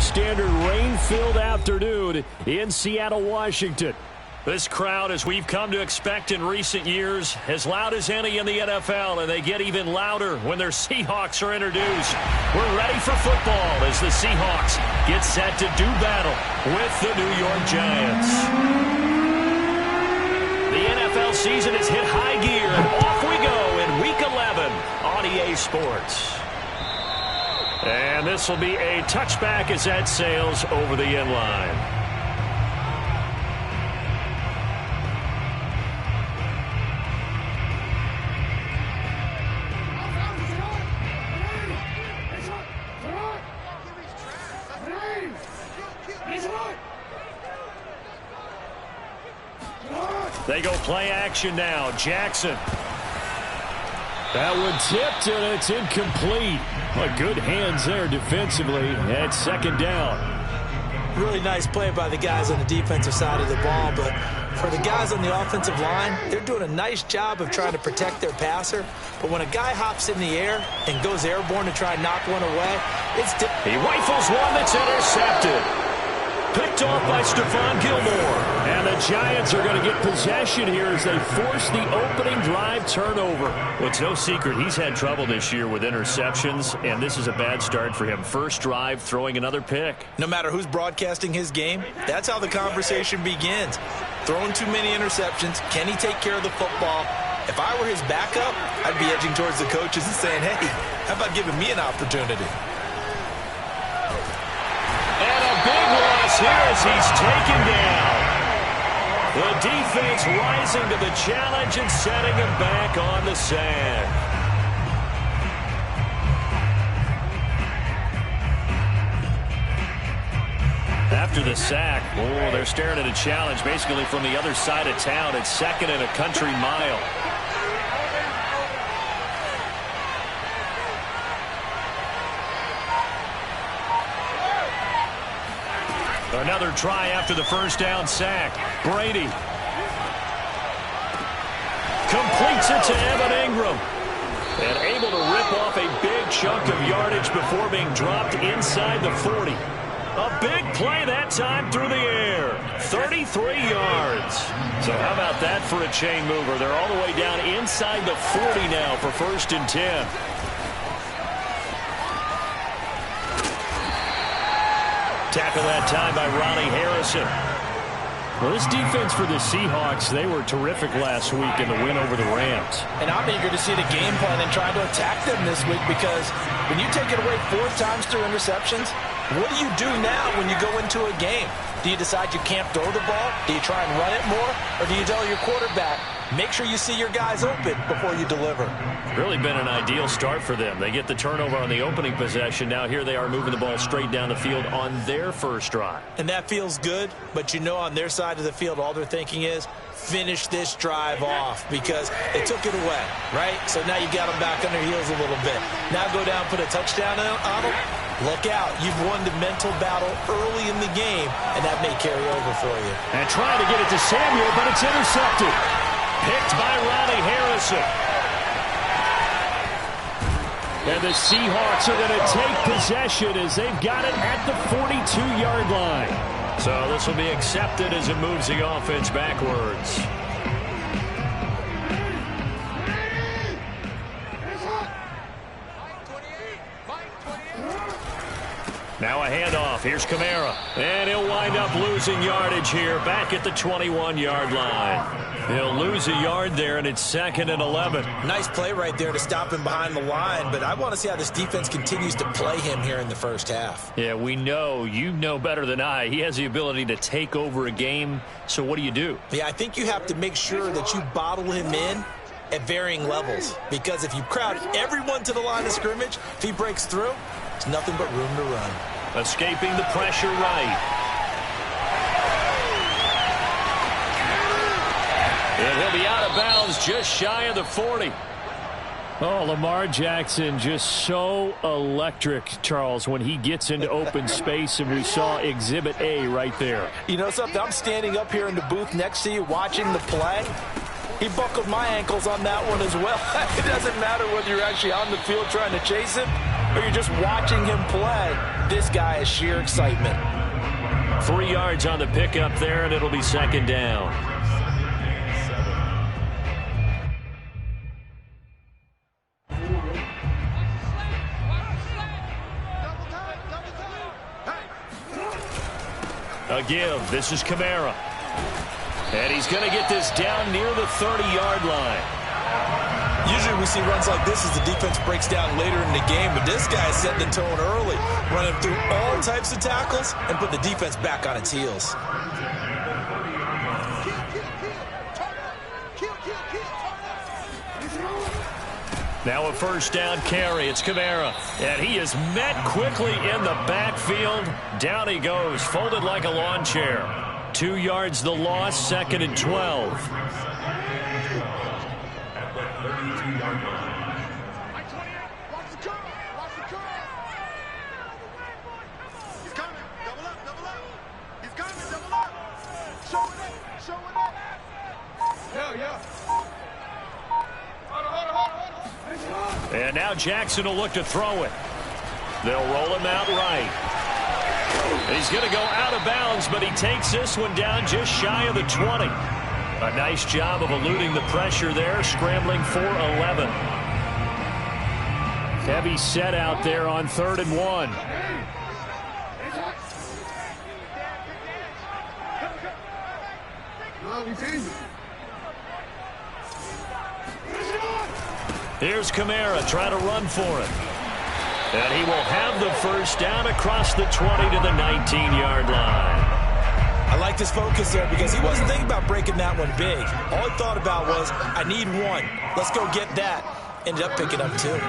standard rain-filled afternoon in Seattle, Washington. This crowd, as we've come to expect in recent years, as loud as any in the NFL, and they get even louder when their Seahawks are introduced. We're ready for football as the Seahawks get set to do battle with the New York Giants. The NFL season has hit high gear, and off we go in Week 11 on EA Sports. And this will be a touchback as that sails over the end line. They go play action now. Jackson. That one tipped, and it's incomplete. Good hands there defensively at second down. Really nice play by the guys on the defensive side of the ball, but for the guys on the offensive line, they're doing a nice job of trying to protect their passer. But when a guy hops in the air and goes airborne to try and knock one away, it's different. He rifles one that's intercepted. Picked off by Stephon Gilmore. And the Giants are going to get possession here as they force the opening drive turnover. Well, it's no secret he's had trouble this year with interceptions, and this is a bad start for him. First drive, throwing another pick. No matter who's broadcasting his game, that's how the conversation begins. Throwing too many interceptions, can he take care of the football? If I were his backup, I'd be edging towards the coaches and saying, hey, how about giving me an opportunity? And a big loss here as he's taken down. The defense rising to the challenge and setting him back on the sand. After the sack, they're staring at a challenge basically from the other side of town. It's second and a country mile. Another try after the first down sack. Brady completes it to Evan Ingram. And able to rip off a big chunk of yardage before being dropped inside the 40. A big play that time through the air. 33 yards. So how about that for a chain mover? They're all the way down inside the 40 now for 1st and 10. Tackle that time by Ronnie Harrison. Well, this defense for the Seahawks, they were terrific last week in the win over the Rams. And I'm eager to see the game plan and try to attack them this week, because when you take it away 4 times through interceptions, what do you do now when you go into a game? Do you decide you can't throw the ball? Do you try and run it more? Or do you tell your quarterback, make sure you see your guys open before you deliver? Really been an ideal start for them. They get the turnover on the opening possession. Now here they are moving the ball straight down the field on their first drive. And that feels good, but you know on their side of the field all they're thinking is finish this drive off, because they took it away, right? So now you got them back on their heels a little bit. Now go down, put a touchdown on them. Look out. You've won the mental battle early in the game, and that may carry over for you. And trying to get it to Samuel, but it's intercepted. Picked by Ronnie Harrison. And the Seahawks are going to take possession as they've got it at the 42-yard line. So this will be accepted as it moves the offense backwards. Now a handoff. Here's Kamara. And he'll wind up losing yardage here back at the 21-yard line. He'll lose a yard there, and it's 2nd and 11. Nice play right there to stop him behind the line, but I want to see how this defense continues to play him here in the first half. Yeah, we know. You know better than I. He has the ability to take over a game, so what do you do? Yeah, I think you have to make sure that you bottle him in at varying levels, because if you crowd everyone to the line of scrimmage, if he breaks through, there's nothing but room to run. Escaping the pressure right. And he'll be out of bounds just shy of the 40. Oh, Lamar Jackson just so electric, Charles, when he gets into open space, and we saw Exhibit A right there. You know something? I'm standing up here in the booth next to you watching the play. He buckled my ankles on that one as well. It doesn't matter whether you're actually on the field trying to chase him or you're just watching him play, this guy is sheer excitement. 3 yards on the pickup there, and it'll be second down. A give. This is Kamara. And he's going to get this down near the 30-yard line. Usually we see runs like this as the defense breaks down later in the game, but this guy is setting the tone early, running through all types of tackles and put the defense back on its heels. Now a first down carry. It's Kamara. And he is met quickly in the backfield. Down he goes, folded like a lawn chair. 2 yards the loss, second and 12. And now Jackson will look to throw it. They'll roll him out right. He's going to go out of bounds, but he takes this one down just shy of the 20. A nice job of eluding the pressure there, scrambling for 11. Heavy set out there on 3rd and 1. Here's Kamara trying to run for it. And he will have the first down across the 20 to the 19-yard line. I like this focus there because he wasn't thinking about breaking that one big. All he thought about was, I need one. Let's go get that. Ended up picking up 2.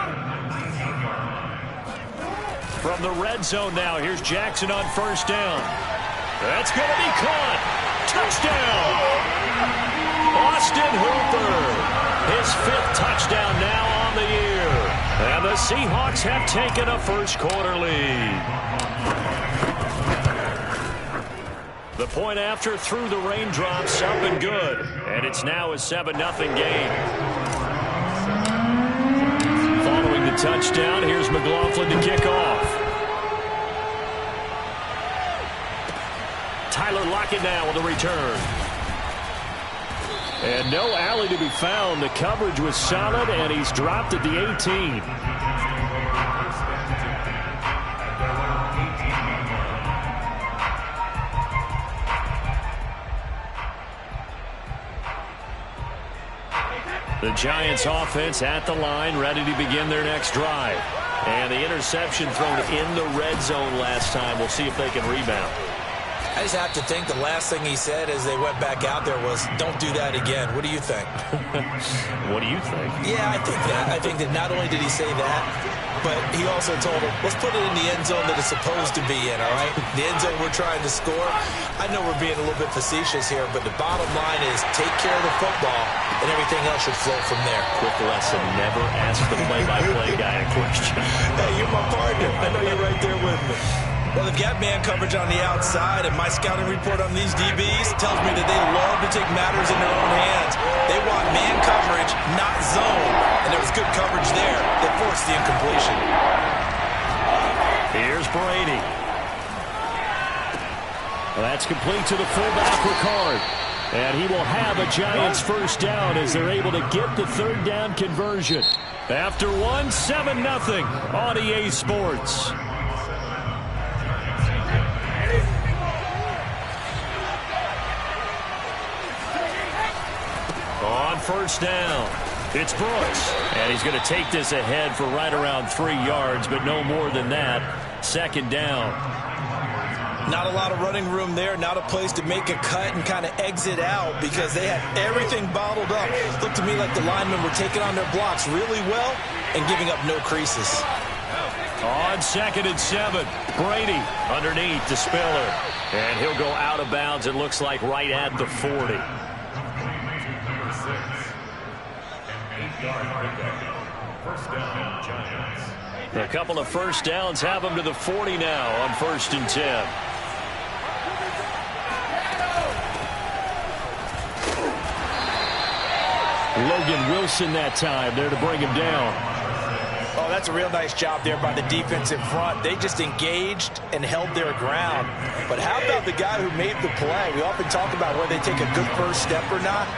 From the red zone now, here's Jackson on first down. That's going to be caught. Touchdown! Austin Hooper. His 5th touchdown now on the year. And the Seahawks have taken a first-quarter lead. The point after through the raindrops, up and good. And it's now a 7-0 game. Following the touchdown, here's McLaughlin to kick off. Tyler Lockett now with the return. And no alley to be found. The coverage was solid, and he's dropped at the 18. The Giants offense at the line, ready to begin their next drive. And the interception thrown in the red zone last time. We'll see if they can rebound. I just have to think the last thing he said as they went back out there was, don't do that again. What do you think? What do you think? Yeah, I think that. I think that not only did he say that, but he also told him, let's put it in the end zone that it's supposed to be in, all right? The end zone we're trying to score. I know we're being a little bit facetious here, but the bottom line is take care of the football, and everything else should flow from there. Quick lesson, never ask the play-by-play guy a question. Hey, you're my partner. I know you're right there with me. Well, they've got man coverage on the outside, and my scouting report on these DBs tells me that they love to take matters in their own hands. They want man coverage, not zone. And there was good coverage there that forced the incompletion. Here's Brady. That's complete to the fullback, Ricard. And he will have a Giants first down as they're able to get the 3rd down conversion. After 7-0 on EA Sports. On first down, it's Brooks. And he's going to take this ahead for right around 3 yards, but no more than that. 2nd down. Not a lot of running room there, not a place to make a cut and kind of exit out because they had everything bottled up. Looked to me like the linemen were taking on their blocks really well and giving up no creases. On 2nd and 7, Brady underneath to Spiller. And he'll go out of bounds, it looks like right at the 40. A couple of first downs have them to the 40 now on 1st and 10. Logan Wilson that time there to bring him down. Oh, that's a real nice job there by the defense in front. They just engaged and held their ground. But how about the guy who made the play? We often talk about whether they take a good first step or not.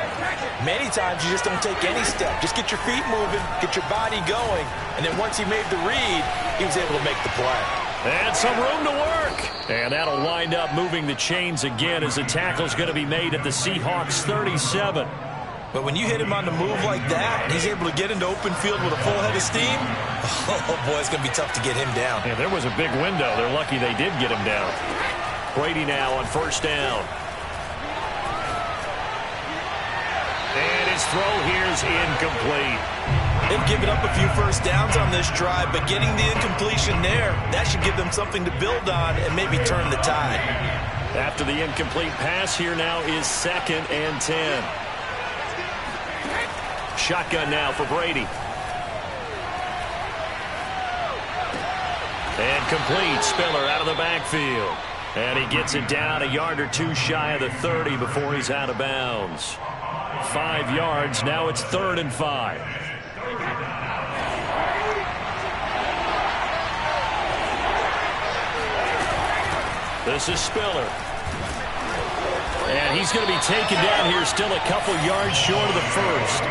Many times you just don't take any step. Just get your feet moving, get your body going, and then once he made the read, he was able to make the play. And some room to work. And that'll wind up moving the chains again as the tackle's going to be made at the Seahawks 37. But when you hit him on the move like that, and he's able to get into open field with a full head of steam, oh, boy, it's going to be tough to get him down. Yeah, there was a big window. They're lucky they did get him down. Brady now on first down. And his throw here is incomplete. They've given up a few first downs on this drive, but getting the incompletion there, that should give them something to build on and maybe turn the tide. After the incomplete pass, here now is 2nd and 10. Shotgun now for Brady. And complete. Spiller out of the backfield. And he gets it down a yard or two shy of the 30 before he's out of bounds. 5 yards. Now it's 3rd and 5. This is Spiller. And he's going to be taken down here, still a couple yards short of the first.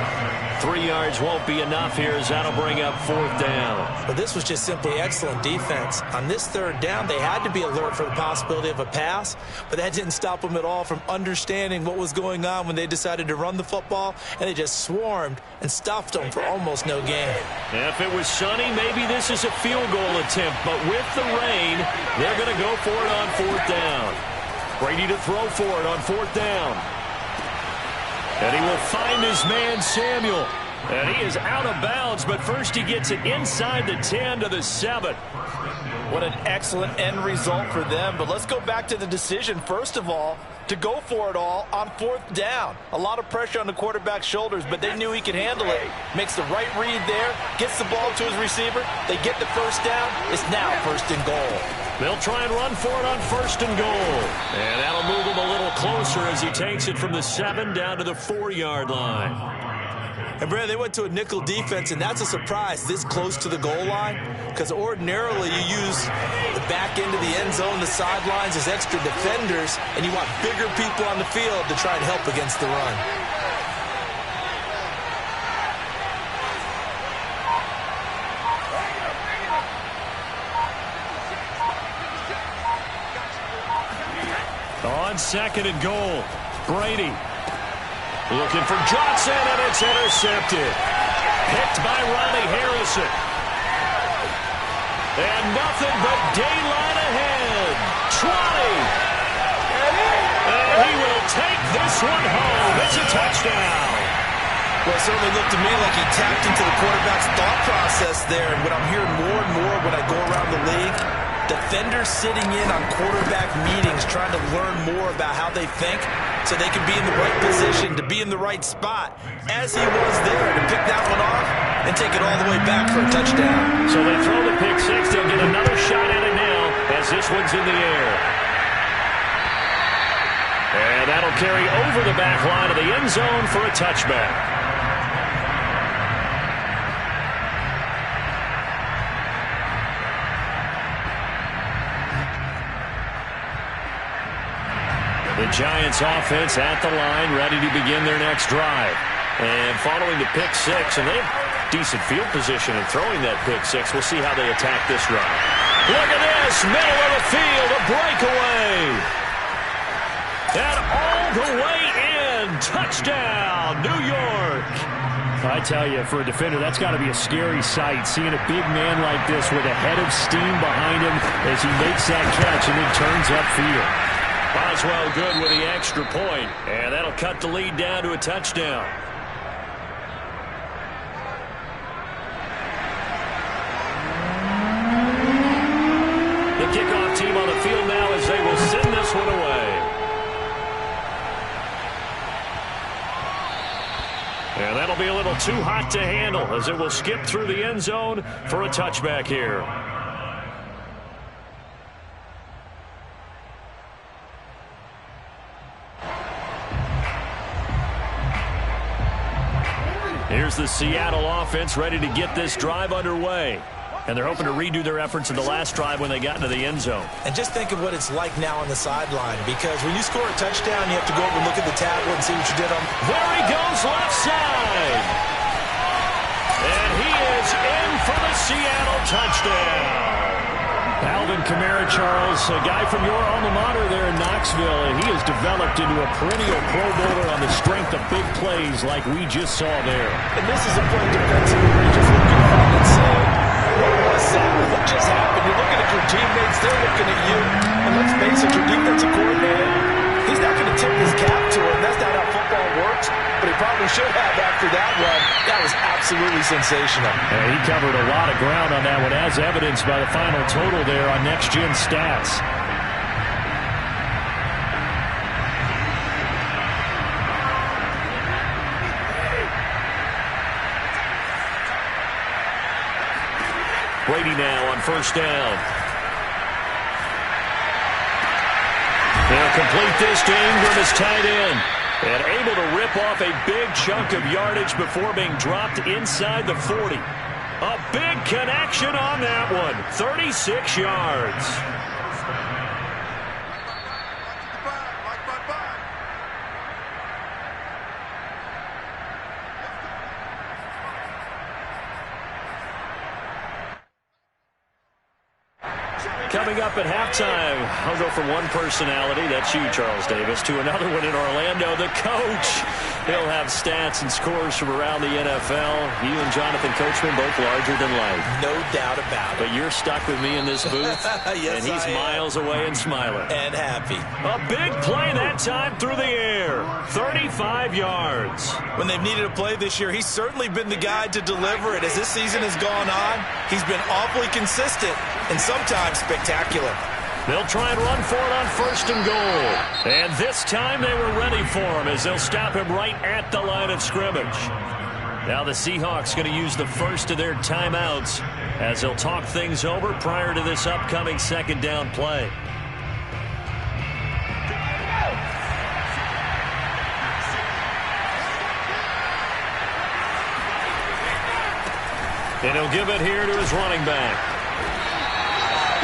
3 yards won't be enough here as that'll bring up 4th down. But this was just simply excellent defense. On this 3rd down, they had to be alert for the possibility of a pass, but that didn't stop them at all from understanding what was going on when they decided to run the football, and they just swarmed and stuffed them for almost no gain. If it was sunny, maybe this is a field goal attempt, but with the rain, they're going to go for it on 4th down. Brady to throw for it on 4th down. And he will find his man, Samuel. And he is out of bounds, but first he gets it inside the 10 to the 7. What an excellent end result for them. But let's go back to the decision, first of all, to go for it all on 4th down. A lot of pressure on the quarterback's shoulders, but they knew he could handle it. Makes the right read there, gets the ball to his receiver. They get the first down. It's now 1st and goal. They'll try and run for it on 1st and goal. And that'll move him a little closer as he takes it from the 7 down to the 4-yard line. And, Brad, they went to a nickel defense, and that's a surprise this close to the goal line, because ordinarily you use the back end of the end zone, the sidelines as extra defenders, and you want bigger people on the field to try and help against the run. On 2nd and goal, Brady looking for Johnson, and it's intercepted. Picked by Ronnie Harrison. And nothing but daylight ahead. 20. And he will take this one home. It's a touchdown. Well, it certainly looked to me like he tapped into the quarterback's thought process there. And what I'm hearing more and more when I go around the league, defenders sitting in on quarterback meetings trying to learn more about how they think so they can be in the right position, to be in the right spot, as he was there, to pick that one off and take it all the way back for a touchdown. So they throw the pick six. They'll get another shot at it now as this one's in the air. And that'll carry over the back line of the end zone for a touchback. The Giants offense at the line, ready to begin their next drive. And following the pick six, and they have decent field position in throwing that pick six. We'll see how they attack this drive. Look at this, middle of the field, a breakaway. And all the way in, touchdown, New York. I tell you, for a defender, that's got to be a scary sight, seeing a big man like this with a head of steam behind him as he makes that catch and then turns upfield. Boswell good with the extra point, and that'll cut the lead down to a touchdown. The kickoff team on the field now as they will send this one away. And that'll be a little too hot to handle as it will skip through the end zone for a touchback here. Here's here's the Seattle offense ready to get this drive underway. And they're hoping to redo their efforts in the last drive when they got into the end zone. And just think of what it's like now on the sideline, because when you score a touchdown, you have to go over and look at the tablet and see what you did on. There he goes, left side. And he is in for the Seattle touchdown. Alvin Kamara, Charles, a guy from your alma mater there in Knoxville, and he has developed into a perennial Pro Bowler on the strength of big plays like we just saw there. And this is a play defensively where you're just looking around and saying, what was that? What just happened? You're looking at your teammates, they're looking at you. And let's face it, your defensive coordinator, he's not going to tip his cap to him. That's not how football works. But he probably should have after that run. That was absolutely sensational. He covered a lot of ground on that one, as evidenced by the final total there on Next Gen Stats. Brady now on first down. They'll complete this to Ingram as tight end. And able to rip off a big chunk of yardage before being dropped inside the 40. A big connection on that one. 36 yards. Coming up at halftime, I'll go from one personality, that's you, Charles Davis, to another one in Orlando, the coach. He'll have stats and scores from around the NFL. You and Jonathan Coachman, both larger than life. No doubt about it. But you're stuck with me in this booth, yes, and he's miles away and smiling. And happy. A big play that time through the air. 35 yards. When they've needed a play this year, he's certainly been the guy to deliver it. As this season has gone on, he's been awfully consistent and sometimes spectacular. They'll try and run for it on first and goal. And this time they were ready for him as they'll stop him right at the line of scrimmage. Now the Seahawks going to use the first of their timeouts as they'll talk things over prior to this upcoming second down play. And he'll give it here to his running back.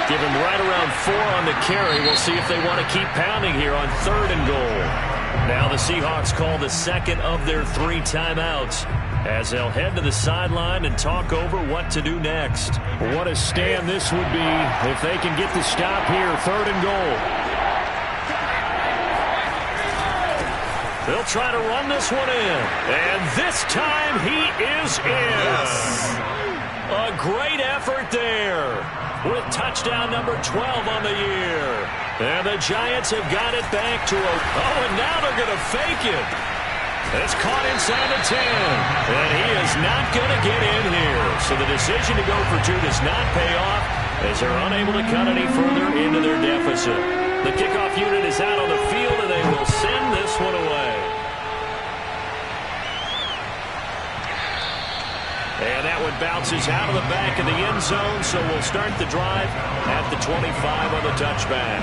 Give him right around 4 on the carry. We'll see if they want to keep pounding here on third and goal. Now the Seahawks call the second of their 3 timeouts as they'll head to the sideline and talk over what to do next. What a stand this would be if they can get the stop here, third and goal. They'll try to run this one in. And this time he is in. Yes. A great effort there with touchdown number 12 on the year. And the Giants have got it back to a... Oh, and now they're going to fake it. It's caught inside the 10. And he is not going to get in here. So the decision to go for 2 does not pay off as they're unable to cut any further into their deficit. The kickoff unit is out on the field, and they will send this one away. And that one bounces out of the back of the end zone, so we'll start the drive at the 25 on the touchback.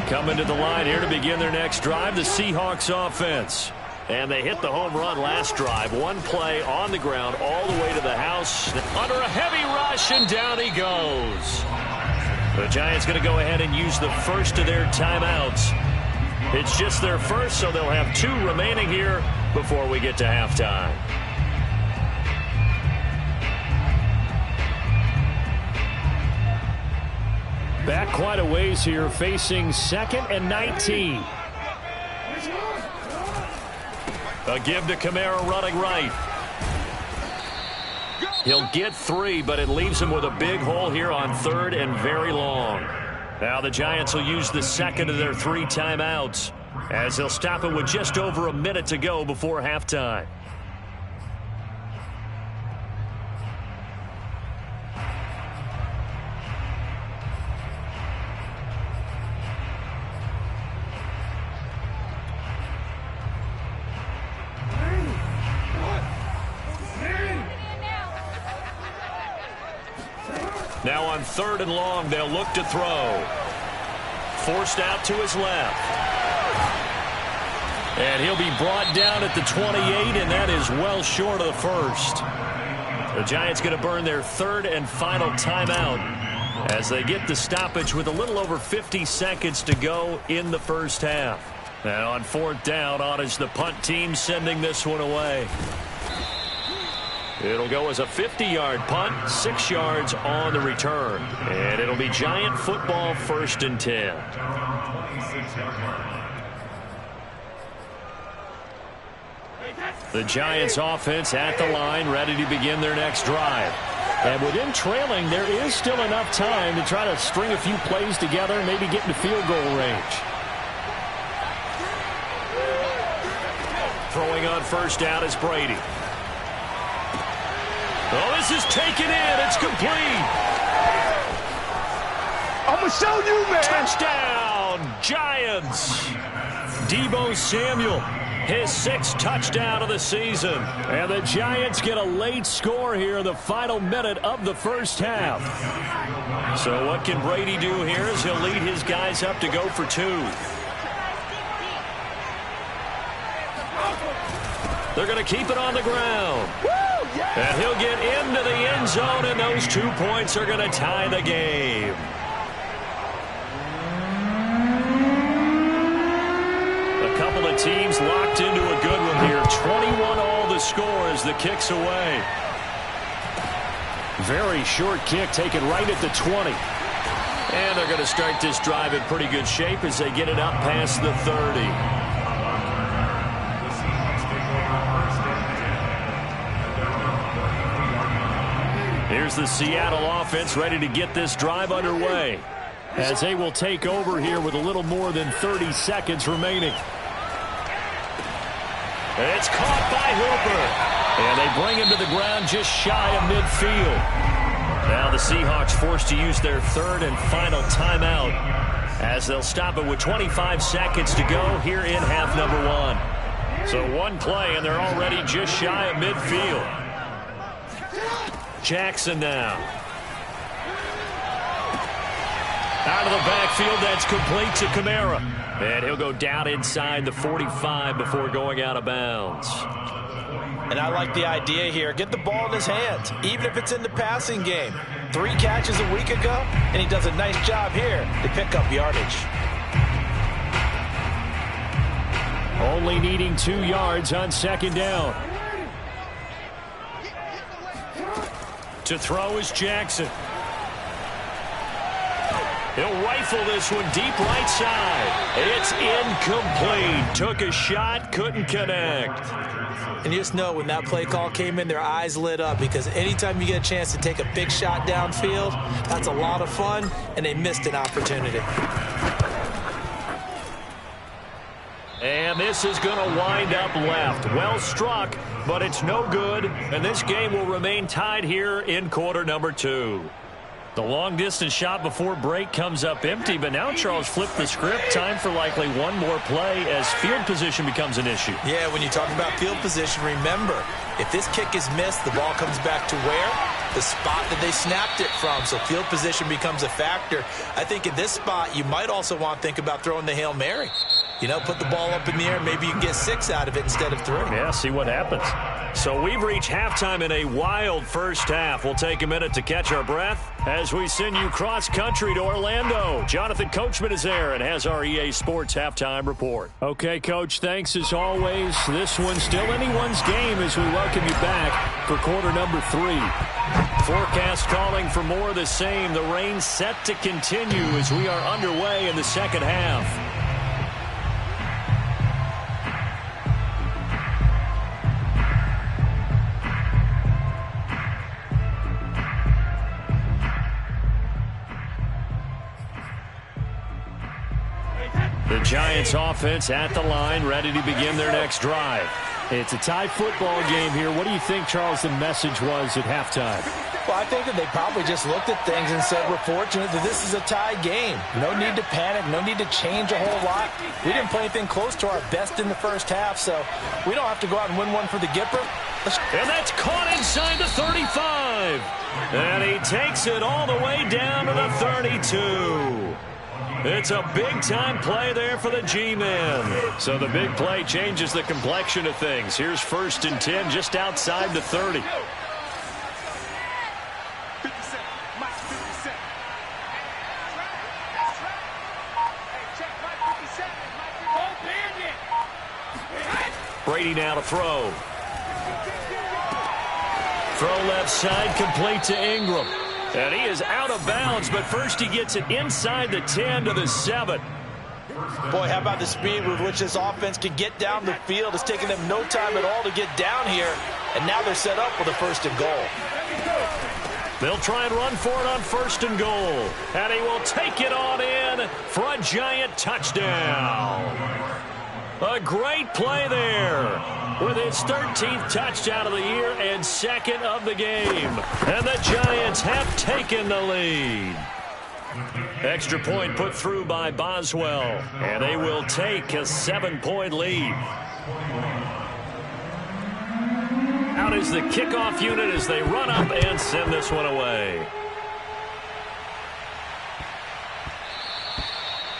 Coming to the line here to begin their next drive, the Seahawks offense. And they hit the home run last drive. One play on the ground all the way to the house. Under a heavy rush, and down he goes. The Giants going to go ahead and use the first of their timeouts. It's just their first, so they'll have 2 remaining here before we get to halftime. Back quite a ways here, facing 2nd and 19. A give to Kamara running right. He'll get 3, but it leaves him with a big hole here on third and very long. Now the Giants will use the second of their 3 timeouts as they'll stop it with just over a minute to go before halftime. Now on 3rd and long, they'll look to throw. Forced out to his left. And he'll be brought down at the 28, and that is well short of the first. The Giants going to burn their 3rd and final timeout as they get the stoppage with a little over 50 seconds to go in the first half. And on 4th down, on is the punt team sending this one away. It'll go as a 50-yard punt, 6 yards on the return. And it'll be Giant football 1st and 10. The Giants offense at the line, ready to begin their next drive. And with them trailing, there is still enough time to try to string a few plays together and maybe get into field goal range. Throwing on 1st down is Brady. Oh, this is taken in. It's complete. I'm going to show you, man. Touchdown, Giants. Deebo Samuel, his 6th touchdown of the season. And the Giants get a late score here in the final minute of the first half. So what can Brady do here as he'll lead his guys up to go for 2. They're going to keep it on the ground. And he'll get into the end zone, and those 2 points are going to tie the game. A couple of teams locked into a good one here. 21 all the score as the kick's away. Very short kick taken right at the 20. And they're going to start this drive in pretty good shape as they get it up past the 30. Here's the Seattle offense ready to get this drive underway as they will take over here with a little more than 30 seconds remaining. It's caught by Hooper. And they bring him to the ground just shy of midfield. Now the Seahawks forced to use their 3rd and final timeout as they'll stop it with 25 seconds to go here in half number 1. So one play and they're already just shy of midfield. Jackson now. Out of the backfield, that's complete to Kamara. And he'll go down inside the 45 before going out of bounds. And I like the idea here. Get the ball in his hands, even if it's in the passing game. 3 catches a week ago, and he does a nice job here to pick up yardage. Only needing 2 yards on 2nd down. To throw is Jackson. He'll rifle this one deep right side. It's incomplete. Took a shot, couldn't connect. And you just know when that play call came in, their eyes lit up because anytime you get a chance to take a big shot downfield, that's a lot of fun, and they missed an opportunity. And this is going to wind up left. Well struck, but it's no good. And this game will remain tied here in quarter number 2. The long-distance shot before break comes up empty, but now Charles flipped the script. Time for likely one more play as field position becomes an issue. Yeah, when you talk about field position, remember, if this kick is missed, the ball comes back to where? The spot that they snapped it from. So field position becomes a factor. I think in this spot, you might also want to think about throwing the Hail Mary. You know, put the ball up in the air. Maybe you can get 6 out of it instead of 3. Yeah, see what happens. So we've reached halftime in a wild first half. We'll take a minute to catch our breath as we send you cross-country to Orlando. Jonathan Coachman is there and has our EA Sports halftime report. Okay, Coach, thanks as always. This one's still anyone's game as we welcome you back for quarter number 3. Forecast calling for more of the same. The rain set to continue as we are underway in the second half. The Giants offense at the line, ready to begin their next drive. It's a tie football game here. What do you think, Charles, the message was at halftime? Well, I think that they probably just looked at things and said, we're fortunate that this is a tie game. No need to panic, no need to change a whole lot. We didn't play anything close to our best in the first half, so we don't have to go out and win one for the Gipper. And that's caught inside the 35. And he takes it all the way down to the 32. It's a big-time play there for the G-men. So the big play changes the complexion of things. Here's 1st and 10 just outside the 30. Brady now to throw. Throw left side, complete to Ingram. And he is out of bounds, but first he gets it inside the 10 to the 7. Boy, how about the speed with which this offense can get down the field? It's taking them no time at all to get down here, and now they're set up with a 1st and goal. They'll try and run for it on 1st and goal. And he will take it on in for a giant touchdown. A great play there with his 13th touchdown of the year and 2nd of the game. And the Giants have taken the lead. Extra point put through by Boswell. And they will take a 7-point lead. Out is the kickoff unit as they run up and send this one away.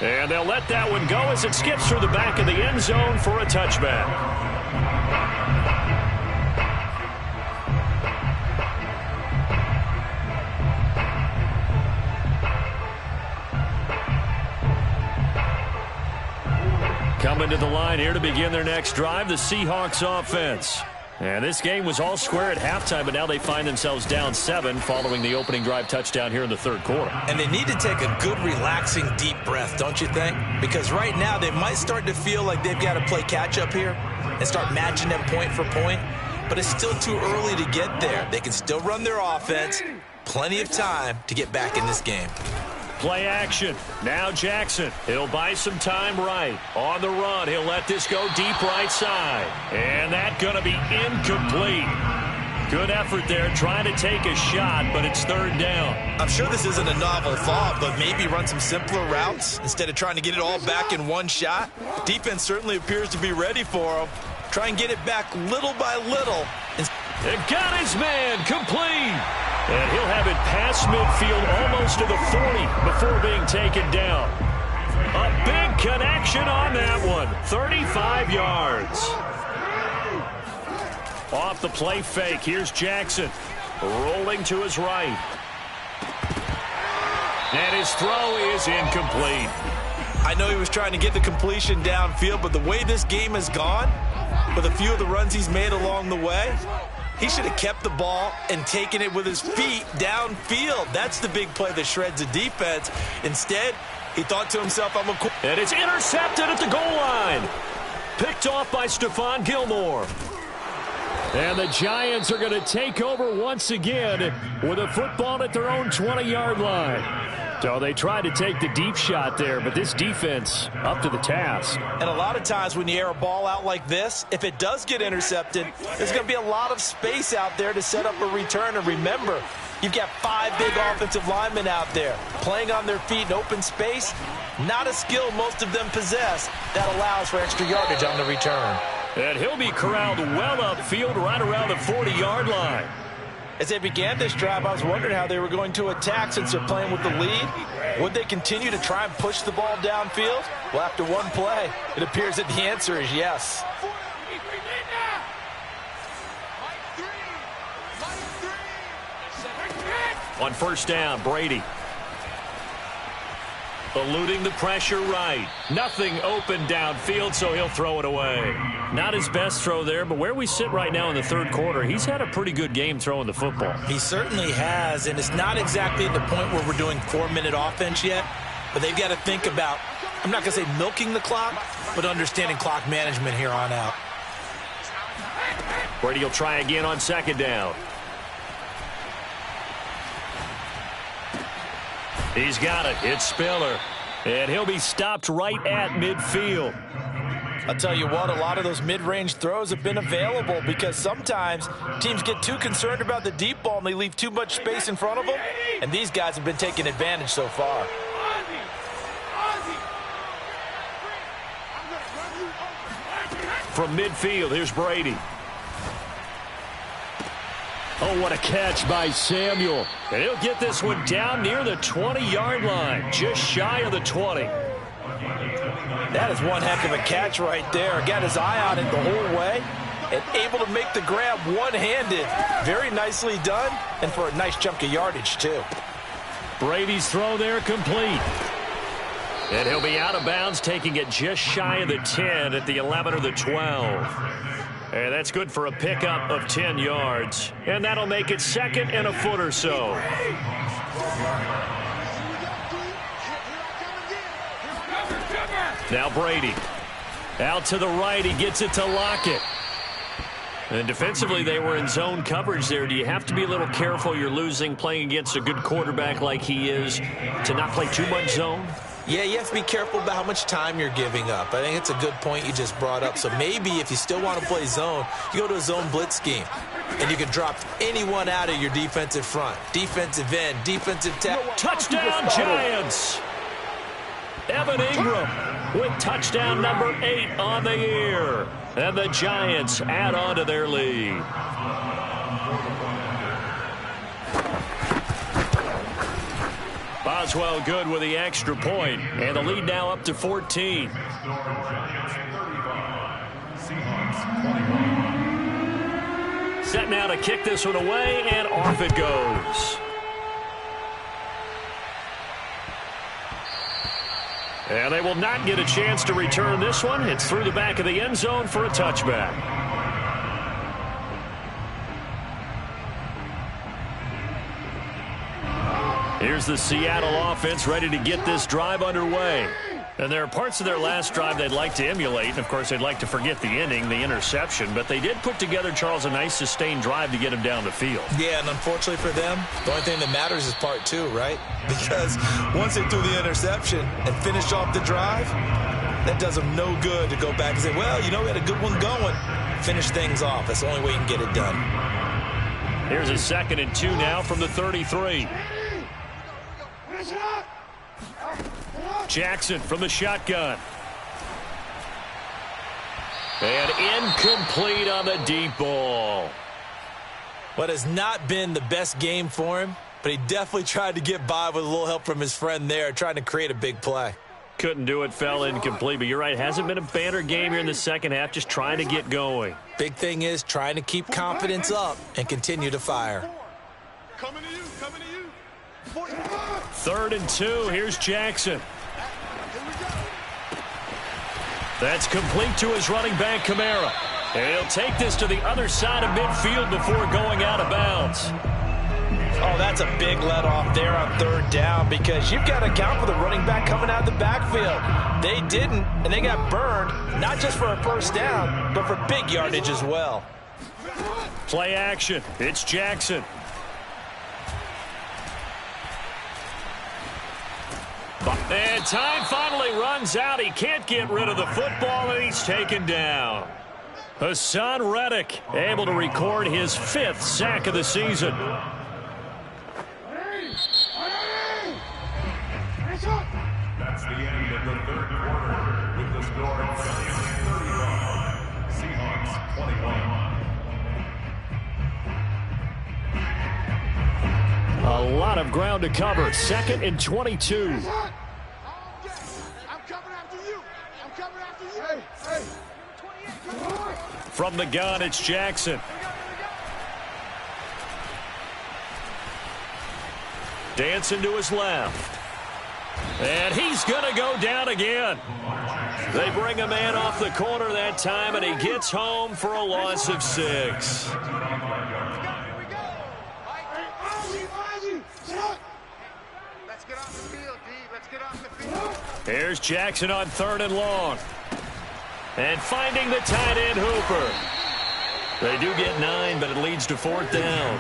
And they'll let that one go as it skips through the back of the end zone for a touchback. Coming to the line here to begin their next drive, the Seahawks offense. And this game was all square at halftime, but now they find themselves down 7 following the opening drive touchdown here in the 3rd quarter. And they need to take a good, relaxing, deep breath, don't you think? Because right now they might start to feel like they've got to play catch-up here and start matching them point for point. But it's still too early to get there. They can still run their offense. Plenty of time to get back in this game. Play action. Now Jackson. He'll buy some time right. On the run, he'll let this go deep right side. And that's going to be incomplete. Good effort there trying to take a shot, but it's 3rd down. I'm sure this isn't a novel thought, but maybe run some simpler routes instead of trying to get it all back in one shot. Defense certainly appears to be ready for him. Try and get it back little by little. And got his man complete. And he'll have it past midfield almost to the 40 before being taken down. A big connection on that one. 35 yards. Off the play fake. Here's Jackson. Rolling to his right. And his throw is incomplete. I know he was trying to get the completion downfield, but the way this game has gone, with a few of the runs he's made along the way, he should have kept the ball and taken it with his feet downfield. That's the big play that shreds the defense. Instead, he thought to himself, I'm a... And it's intercepted at the goal line. Picked off by Stephon Gilmore. And the Giants are going to take over once again with a football at their own 20-yard line. So they tried to take the deep shot there, but this defense up to the task. And a lot of times when you air a ball out like this, if it does get intercepted, there's going to be a lot of space out there to set up a return. And remember, you've got 5 big offensive linemen out there playing on their feet in open space. Not a skill most of them possess that allows for extra yardage on the return. And he'll be corralled well upfield right around the 40-yard line. As they began this drive, I was wondering how they were going to attack since they're playing with the lead. Would they continue to try and push the ball downfield? Well, after one play, it appears that the answer is yes. On 1st down, Brady. Eluding the pressure right. Nothing open downfield, so he'll throw it away. Not his best throw there, but where we sit right now in the 3rd quarter, he's had a pretty good game throwing the football. He certainly has, and it's not exactly at the point where we're doing 4-minute offense yet, but they've got to think about, I'm not going to say milking the clock, but understanding clock management here on out. Brady will try again on 2nd down. He's got it. It's Spiller. And he'll be stopped right at midfield. I'll tell you what, a lot of those mid-range throws have been available because sometimes teams get too concerned about the deep ball and they leave too much space in front of them. And these guys have been taking advantage so far. From midfield, here's Brady. Oh, what a catch by Samuel. And he'll get this one down near the 20-yard line, just shy of the 20. That is one heck of a catch right there. Got his eye on it the whole way and able to make the grab one-handed. Very nicely done, and for a nice chunk of yardage, too. Brady's throw there complete. And he'll be out of bounds, taking it just shy of the 10 at the 11 or the 12. And that's good for a pickup of 10 yards. And that'll make it second and a foot or so. Now Brady. Out to the right. He gets it to Lockett. And defensively, they were in zone coverage there. Do you have to be a little careful? You're losing playing against a good quarterback like he is to not play too much zone? Yeah, you have to be careful about how much time you're giving up. I think it's a good point you just brought up. So maybe if you still want to play zone, you go to a zone blitz scheme. And you can drop anyone out of your defensive front. Defensive end, defensive tackle. Touchdown, Giants! Evan Ingram with touchdown number 8 on the year. And the Giants add on to their lead. Boswell good with the extra point, and the lead now up to 14. Set now to kick this one away, and off it goes. And they will not get a chance to return this one. It's through the back of the end zone for a touchback. Here's the Seattle offense ready to get this drive underway. And there are parts of their last drive they'd like to emulate. And, of course, they'd like to forget the inning, the interception. But they did put together, Charles, a nice sustained drive to get him down the field. Yeah, and unfortunately for them, the only thing that matters is part 2, right? Because once they threw the interception and finished off the drive, that does them no good to go back and say, well, you know, we had a good one going. Finish things off. That's the only way you can get it done. Here's a 2nd and 2 now from the 33. Jackson from the shotgun. And incomplete on the deep ball. What has not been the best game for him, but he definitely tried to get by with a little help from his friend there, trying to create a big play. Couldn't do it, fell incomplete. But you're right, hasn't been a banner game here in the second half, just trying to get going. Big thing is trying to keep confidence up and continue to fire. Coming to you, coming to you. 3rd and 2, here's Jackson. That's complete to his running back, Kamara. And he'll take this to the other side of midfield before going out of bounds. Oh, that's a big let off there on 3rd down because you've got to account for the running back coming out of the backfield. They didn't, and they got burned, not just for a 1st down, but for big yardage as well. Play action. It's Jackson. And time finally runs out. He can't get rid of the football, and he's taken down. Hassan Reddick able to record his 5th sack of the season. That's the end of the 3rd quarter with the score Giants 35, Seahawks 21. A lot of ground to cover. 2nd and 22. I'm coming after you. I'm coming after you. Hey. From the gun, it's Jackson. Dancing to his left. And he's going to go down again. They bring a man off the corner that time, and he gets home for a loss of 6. Let's get off the field, D. Let's get off the field. Here's Jackson on 3rd and long. And finding the tight end, Hooper. They do get 9, but it leads to 4th down.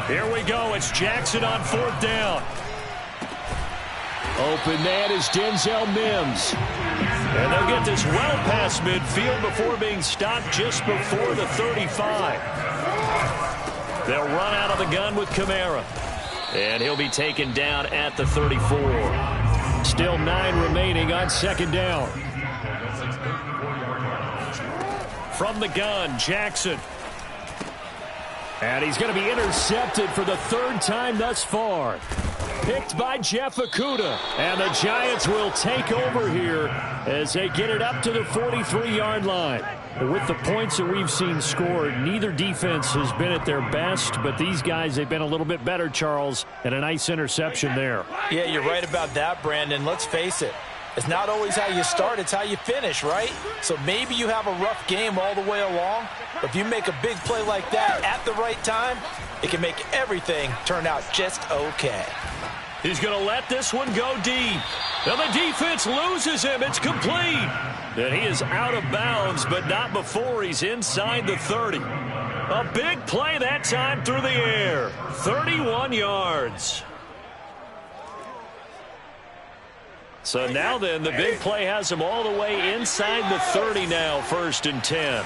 Here we go. It's Jackson on 4th down. Open man is Denzel Mims. And they'll get this well past midfield before being stopped just before the 35. They'll run out of the gun with Kamara. And he'll be taken down at the 34. Still 9 remaining on 2nd down. From the gun, Jackson. And he's going to be intercepted for the third time thus far. Picked by Jeff Okudah. And the Giants will take over here as they get it up to the 43-yard line. With the points that we've seen scored, neither defense has been at their best, but these guys, they've been a little bit better, Charles, and a nice interception there. Yeah, you're right about that, Brandon. Let's face it. It's not always how you start, it's how you finish, right? So maybe you have a rough game all the way along, but if you make a big play like that at the right time, it can make everything turn out just okay. He's going to let this one go deep. And the defense loses him. It's complete. And he is out of bounds, but not before he's inside the 30. A big play that time through the air. 31 yards. So now then, the big play has him all the way inside the 30 now, 1st and 10.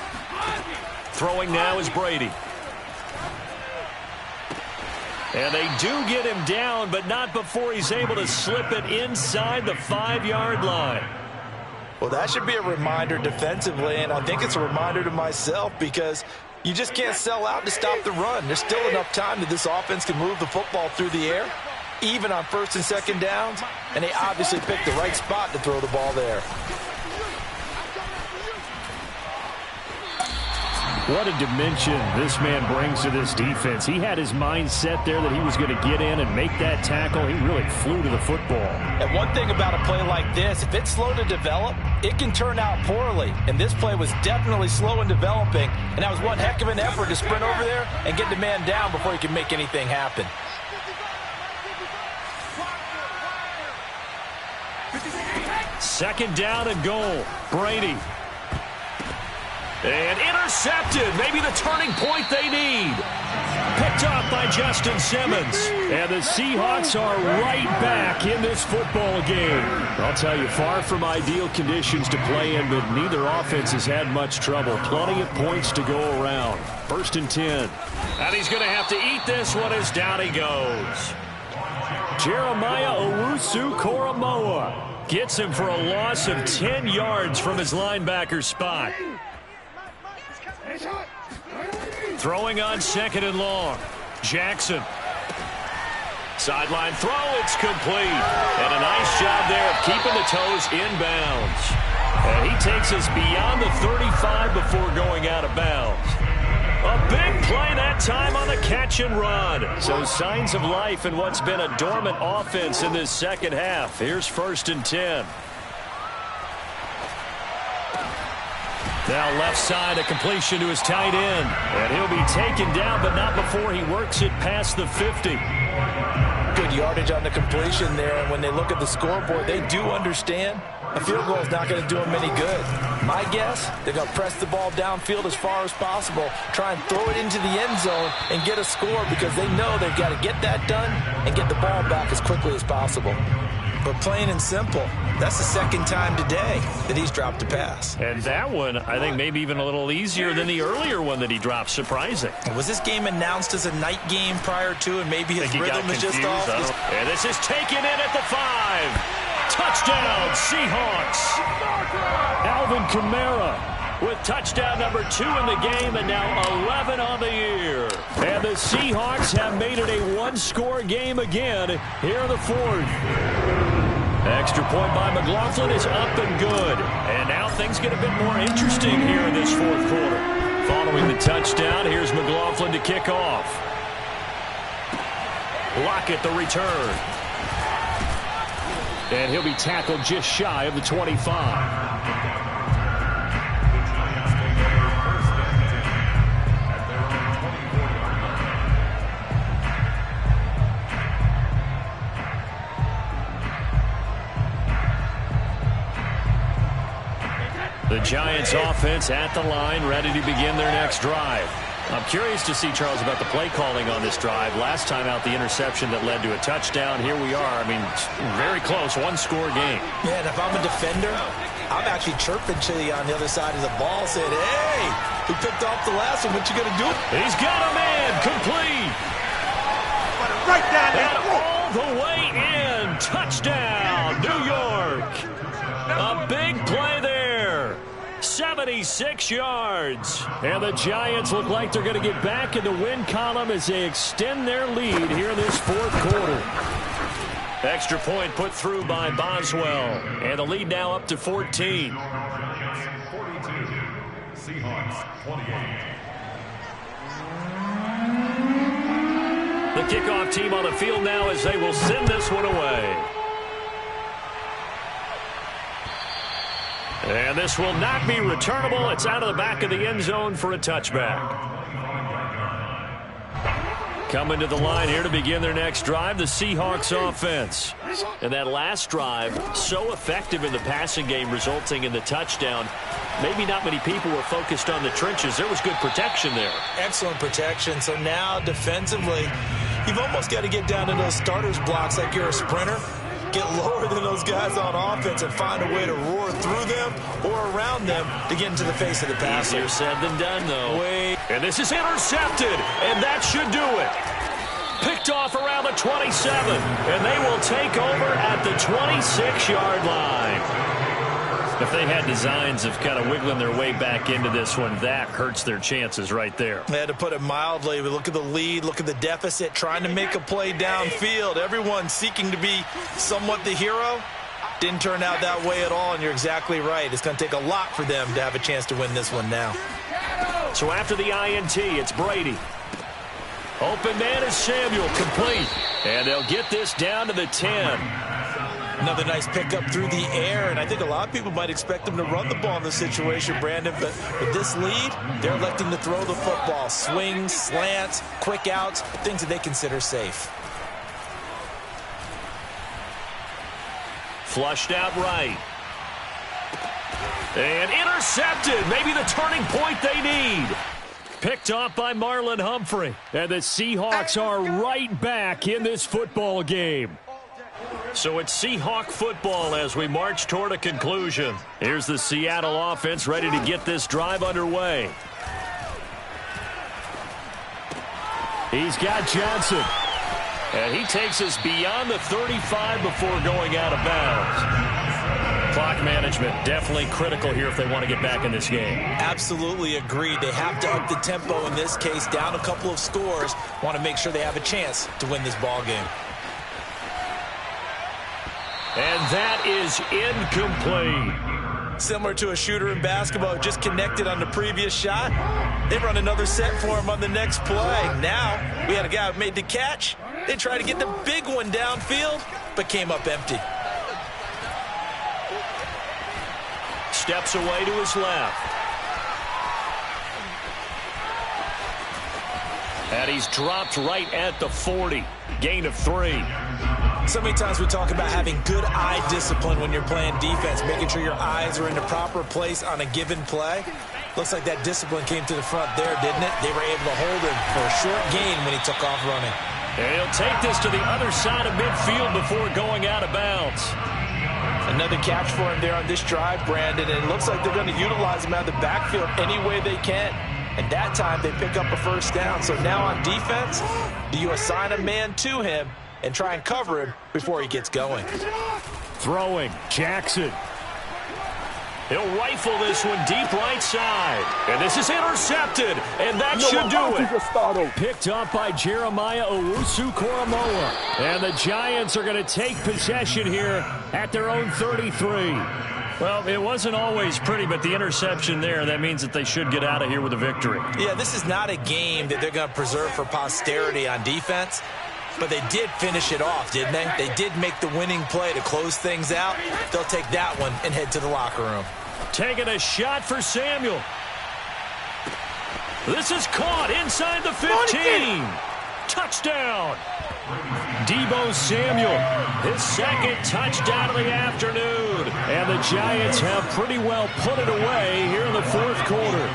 Throwing now is Brady. And they do get him down, but not before he's able to slip it inside the 5-yard line. Well, that should be a reminder defensively, and I think it's a reminder to myself because you just can't sell out to stop the run. There's still enough time that this offense can move the football through the air, even on 1st and 2nd downs, and they obviously picked the right spot to throw the ball there. What a dimension this man brings to this defense. He had his mind set there that he was going to get in and make that tackle. He really flew to the football. And one thing about a play like this, if it's slow to develop, it can turn out poorly. And this play was definitely slow in developing, and that was one heck of an effort to sprint over there and get the man down before he can make anything happen. Second down and goal. Brady. And intercepted. Maybe the turning point they need. Picked off by Justin Simmons. And the Seahawks are right back in this football game. I'll tell you, far from ideal conditions to play in, but neither offense has had much trouble. Plenty of points to go around. 1st and 10. And he's going to have to eat this one as down he goes. Jeremiah Owusu-Koramoah gets him for a loss of 10 yards from his linebacker spot. Throwing on 2nd and long. Jackson. Sideline throw, it's complete. And a nice job there of keeping the toes inbounds. And he takes us beyond the 35 before going out of bounds. A big play that time on the catch and run. So signs of life in what's been a dormant offense in this second half. Here's 1st and 10. Now left side, a completion to his tight end. And he'll be taken down, but not before he works it past the 50. Good yardage on the completion there, and when they look at the scoreboard, they do understand a field goal is not going to do them any good. My guess, they're going to press the ball downfield as far as possible, try and throw it into the end zone and get a score because they know they've got to get that done and get the ball back as quickly as possible. But plain and simple, that's the second time today that he's dropped a pass. And that one, I think, maybe even a little easier than the earlier one that he dropped. Surprising. Was this game announced as a night game prior to, and maybe his rhythm is just off? And this is taken in at the 5. Touchdown, Seahawks. Alvin Kamara with touchdown number 2 in the game and now 11 on the year. And the Seahawks have made it a one-score game again here in the 4th. Extra point by McLaughlin is up and good. And now things get a bit more interesting here in this 4th quarter. Following the touchdown, here's McLaughlin to kick off. Lockett the return. And he'll be tackled just shy of the 25. The Giants offense at the line, ready to begin their next drive. I'm curious to see, Charles, about the play calling on this drive. Last time out, the interception that led to a touchdown. Here we are. I mean, very close, one-score game. Yeah, and if I'm a defender, I'm actually chirping to you on the other side of the ball, saying, hey, who picked off the last one? What you going to do? He's got a man, complete. Right down there. And all the way in. Touchdown, New York. A big play there. 7 76 yards. And the Giants look like they're going to get back in the win column as they extend their lead here in this fourth quarter. Extra point put through by Boswell. And the lead now up to 14. 42, Seahawks 28. The kickoff team on the field now as they will send this one away. And this will not be returnable. It's out of the back of the end zone for a touchback. Coming to the line here to begin their next drive, the Seahawks offense. And that last drive, so effective in the passing game, resulting in the touchdown. Maybe not many people were focused on the trenches. There was good protection there. Excellent protection. So now defensively, you've almost got to get down to those starters blocks like you're a sprinter. Get lower than those guys on offense and find a way to roar through them or around them to get into the face of the passer. Easier said than done, though. And this is intercepted, and that should do it. Picked off around the 27, and they will take over at the 26-yard line. If they had designs of kind of wiggling their way back into this one, that hurts their chances right there. They had to put it mildly. We look at the lead, look at the deficit, trying to make a play downfield. Everyone seeking to be somewhat the hero. Didn't turn out that way at all, and you're exactly right. It's going to take a lot for them to have a chance to win this one now. So after the INT, it's Brady. Open man is Samuel, complete. And they'll get this down to the 10. Another nice pickup through the air, and I think a lot of people might expect them to run the ball in this situation, Brandon, but with this lead, they're electing to throw the football. Swings, slants, quick outs, things that they consider safe. Flushed out right. And intercepted. Maybe the turning point they need. Picked off by Marlon Humphrey. And the Seahawks are right back in this football game. So it's Seahawk football as we march toward a conclusion. Here's the Seattle offense ready to get this drive underway. He's got Johnson. And he takes us beyond the 35 before going out of bounds. Clock management definitely critical here if they want to get back in this game. Absolutely agreed. They have to up the tempo in this case, down a couple of scores. Want to make sure they have a chance to win this ball game. And that is incomplete. Similar to a shooter in basketball, just connected on the previous shot. They run another set for him on the next play. Now, we had a guy who made the catch. They tried to get the big one downfield, but came up empty. Steps away to his left. And he's dropped right at the 40. Gain of 3. So many times we talk about having good eye discipline when you're playing defense, making sure your eyes are in the proper place on a given play. Looks like that discipline came to the front there, didn't it? They were able to hold him for a short gain when he took off running. And he'll take this to the other side of midfield before going out of bounds. Another catch for him there on this drive, Brandon, and it looks like they're going to utilize him out of the backfield any way they can. And that time they pick up a first down. So now on defense, do you assign a man to him and try and cover him before he gets going? Throwing, Jackson. He'll rifle this one deep right side. And this is intercepted, and that should do it. Picked up by Jeremiah Owusu-Koramoah. And the Giants are going to take possession here at their own 33. Well, it wasn't always pretty, but the interception there, that means that they should get out of here with a victory. Yeah, this is not a game that they're going to preserve for posterity on defense. But they did finish it off, didn't they? They did make the winning play to close things out. They'll take that one and head to the locker room. Taking a shot for Samuel. This is caught inside the 15. Touchdown. Deebo Samuel, his second touchdown of the afternoon. And the Giants have pretty well put it away here in the fourth quarter.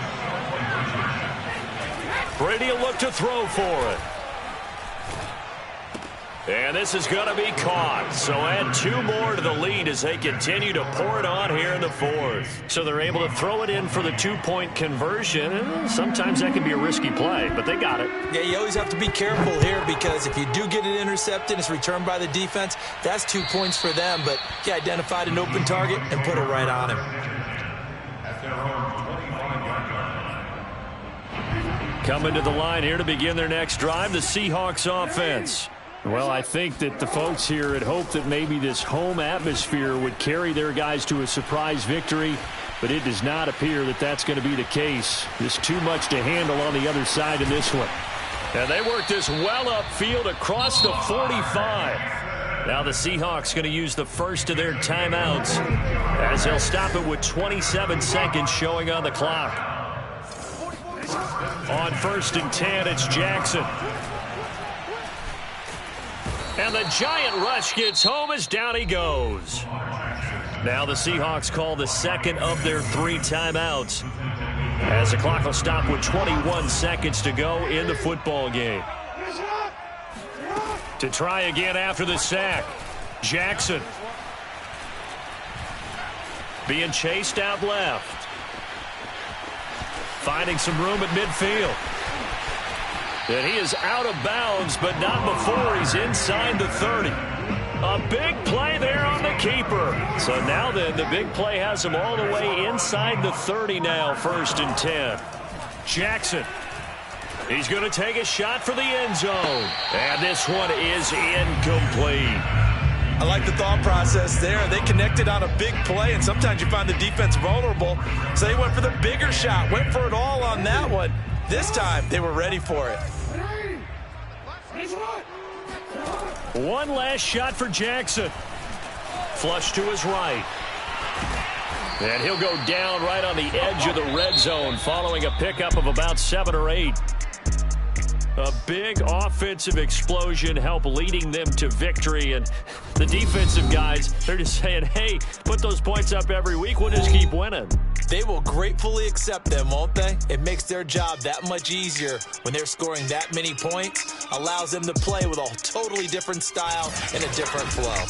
Brady will look to throw for it. And this is going to be caught. So add 2 more to the lead as they continue to pour it on here in the fourth. So they're able to throw it in for the 2-point conversion. Sometimes that can be a risky play, but they got it. Yeah, you always have to be careful here because if you do get it intercepted, it's returned by the defense. That's 2 points for them, but he identified an open target and put it right on him. At their own 28. Coming to the line here to begin their next drive, the Seahawks offense. Well, I think that the folks here had hoped that maybe this home atmosphere would carry their guys to a surprise victory, but it does not appear that that's going to be the case. There's too much to handle on the other side in this one. And they work this well upfield across the 45. Now the Seahawks going to use the first of their timeouts as they'll stop it with 27 seconds showing on the clock. On 1st and 10, it's Jackson. And the giant rush gets home as down he goes. Now the Seahawks call the second of their 3 timeouts as the clock will stop with 21 seconds to go in the football game. To try again after the sack, Jackson. Being chased out left. Finding some room at midfield. And he is out of bounds, but not before he's inside the 30. A big play there on the keeper. So now then, the big play has him all the way inside the 30 now, 1st and 10. Jackson. He's going to take a shot for the end zone. And this one is incomplete. I like the thought process there. They connected on a big play, and sometimes you find the defense vulnerable. So they went for the bigger shot, went for it all on that one. This time, they were ready for it. One last shot for Jackson. Flush to his right. And he'll go down right on the edge of the red zone following a pickup of about 7 or 8. A big offensive explosion helped leading them to victory. And the defensive guys, they're just saying, hey, put those points up every week. We'll just keep winning. They will gratefully accept them, won't they? It makes their job that much easier when they're scoring that many points. Allows them to play with a totally different style and a different flow.